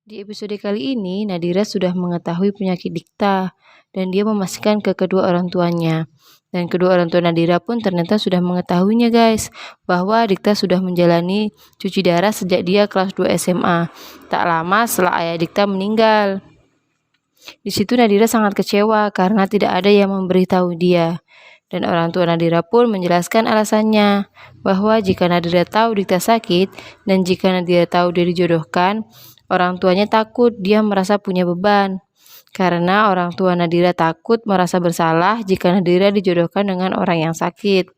Di episode kali ini, Nadira sudah mengetahui penyakit Dikta dan dia memastikan ke kedua orang tuanya. Dan kedua orang tua Nadira pun ternyata sudah mengetahuinya guys, bahwa Dikta sudah menjalani cuci darah sejak dia kelas 2 SMA. Tak lama setelah ayah Dikta meninggal. Di situ Nadira sangat kecewa karena tidak ada yang memberitahu dia. Dan orang tua Nadira pun menjelaskan alasannya, bahwa jika Nadira tahu Dikta sakit dan jika Nadira tahu dia dijodohkan, orang tuanya takut dia merasa punya beban. Karena orang tua Nadira takut merasa bersalah jika Nadira dijodohkan dengan orang yang sakit.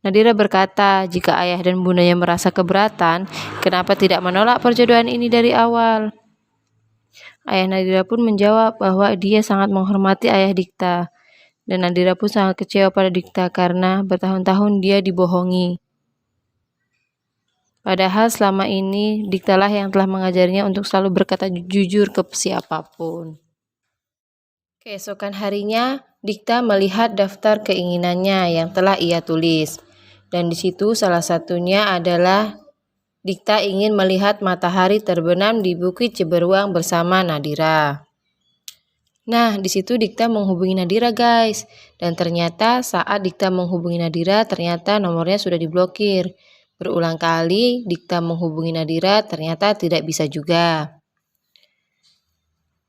Nadira berkata, jika ayah dan bundanya merasa keberatan, kenapa tidak menolak perjodohan ini dari awal? Ayah Nadira pun menjawab bahwa dia sangat menghormati ayah Dikta. Dan Nadira pun sangat kecewa pada Dikta karena bertahun-tahun dia dibohongi. Padahal selama ini Diktalah yang telah mengajarinya untuk selalu berkata jujur ke siapapun. Keesokan harinya, Dikta melihat daftar keinginannya yang telah ia tulis. Dan di situ salah satunya adalah Dikta ingin melihat matahari terbenam di Bukit Ciberuang bersama Nadira. Nah, di situ Dikta menghubungi Nadira guys. Dan ternyata saat Dikta menghubungi Nadira, ternyata nomornya sudah diblokir. Berulang kali Dikta menghubungi Nadira, ternyata tidak bisa juga.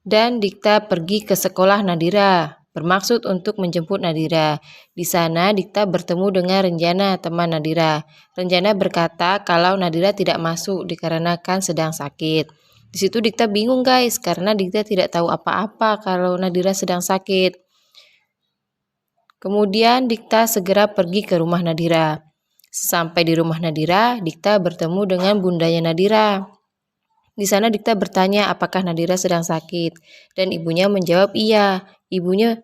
Dan Dikta pergi ke sekolah Nadira, bermaksud untuk menjemput Nadira. Di sana Dikta bertemu dengan Renjana, teman Nadira. Renjana berkata kalau Nadira tidak masuk dikarenakan sedang sakit. Di situ Dikta bingung guys, karena Dikta tidak tahu apa-apa kalau Nadira sedang sakit. Kemudian Dikta segera pergi ke rumah Nadira. Sampai di rumah Nadira, Dikta bertemu dengan bundanya Nadira. Di sana Dikta bertanya apakah Nadira sedang sakit, dan ibunya menjawab iya. Ibunya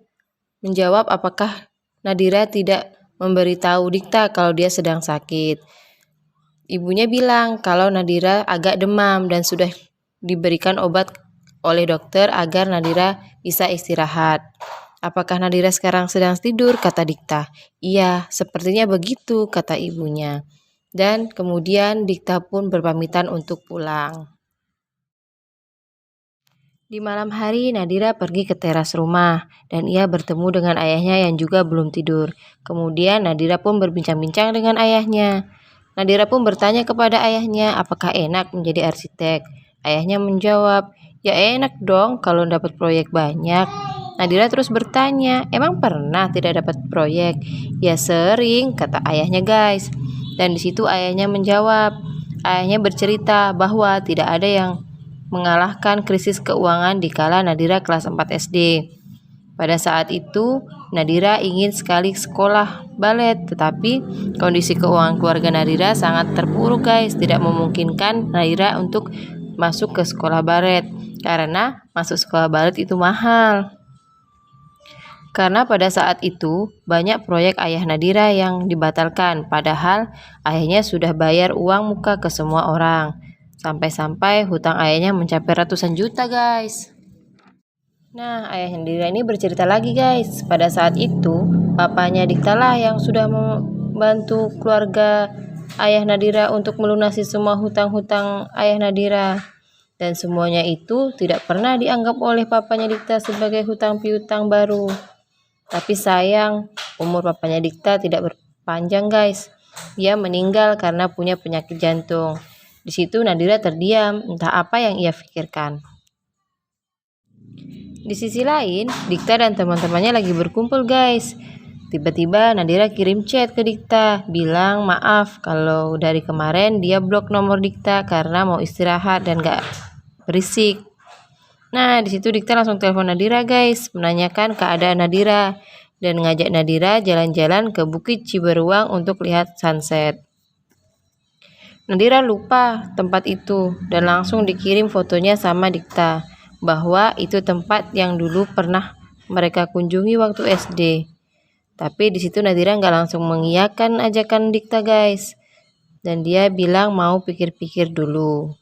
menjawab apakah Nadira tidak memberitahu Dikta kalau dia sedang sakit. Ibunya bilang kalau Nadira agak demam dan sudah diberikan obat oleh dokter agar Nadira bisa istirahat. Apakah Nadira sekarang sedang tidur? Kata Dikta. Iya, sepertinya begitu, kata ibunya. Dan kemudian Dikta pun berpamitan untuk pulang. Di malam hari, Nadira pergi ke teras rumah dan ia bertemu dengan ayahnya yang juga belum tidur. Kemudian Nadira pun berbincang-bincang dengan ayahnya. Nadira pun bertanya kepada ayahnya apakah enak menjadi arsitek. Ayahnya menjawab, ya enak dong kalau dapat proyek banyak. Nadira terus bertanya, emang pernah tidak dapat proyek? Ya sering, kata ayahnya guys. Dan di situ ayahnya menjawab. Ayahnya bercerita bahwa tidak ada yang mengalahkan krisis keuangan di kala Nadira kelas 4 SD. Pada saat itu, Nadira ingin sekali sekolah balet, tetapi kondisi keuangan keluarga Nadira sangat terpuruk guys, tidak memungkinkan Nadira untuk masuk ke sekolah balet, karena masuk sekolah balet itu mahal. Karena pada saat itu, banyak proyek ayah Nadira yang dibatalkan, padahal ayahnya sudah bayar uang muka ke semua orang. Sampai-sampai hutang ayahnya mencapai ratusan juta guys. Nah, ayah Nadira ini bercerita lagi guys. Pada saat itu, papanya Diktalah yang sudah membantu keluarga ayah Nadira untuk melunasi semua hutang-hutang ayah Nadira. Dan semuanya itu tidak pernah dianggap oleh papanya Dikta sebagai hutang piutang baru. Tapi sayang, umur papanya Dikta tidak berpanjang guys. Dia meninggal karena punya penyakit jantung. Di situ Nadira terdiam, entah apa yang ia pikirkan. Di sisi lain, Dikta dan teman-temannya lagi berkumpul guys. Tiba-tiba Nadira kirim chat ke Dikta, bilang maaf kalau dari kemarin dia blok nomor Dikta karena mau istirahat dan gak berisik. Nah, di situ Dikta langsung telepon Nadira guys, menanyakan keadaan Nadira dan ngajak Nadira jalan-jalan ke Bukit Ciberuang untuk lihat sunset. Nadira lupa tempat itu dan langsung dikirim fotonya sama Dikta bahwa itu tempat yang dulu pernah mereka kunjungi waktu SD. Tapi di situ Nadira nggak langsung mengiyakan ajakan Dikta guys, dan dia bilang mau pikir-pikir dulu.